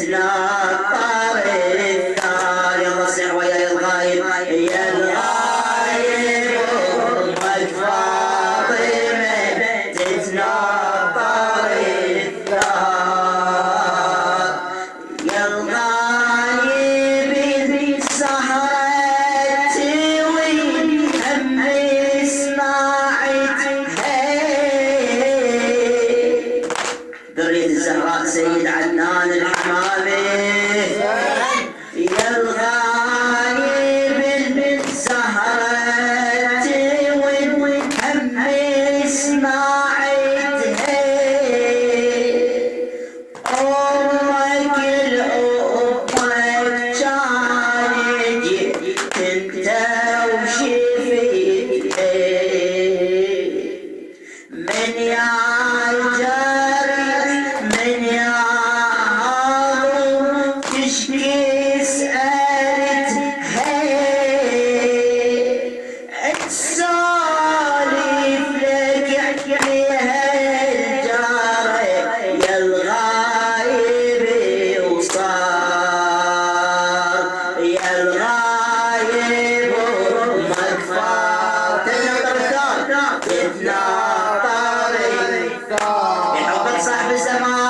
تتنطر الثار. يلا صيح ويا الغايب يا الغايب امك فاطمه تتنطر الثار. يا الغايب سهرت وهم سمعتها ذرية الزهراء سيد عدنان الحمامي. يا الغايب سهرت وهم سمعتها أمك الأمك كانت انت وشفيتها من يا جاري من يا هارون تشكي سألتها تسولف لك عليها الجارة يا الغايب وصار. يا الغايب امك فاطمه تتناطر الثار. يحبك صاحب الزمان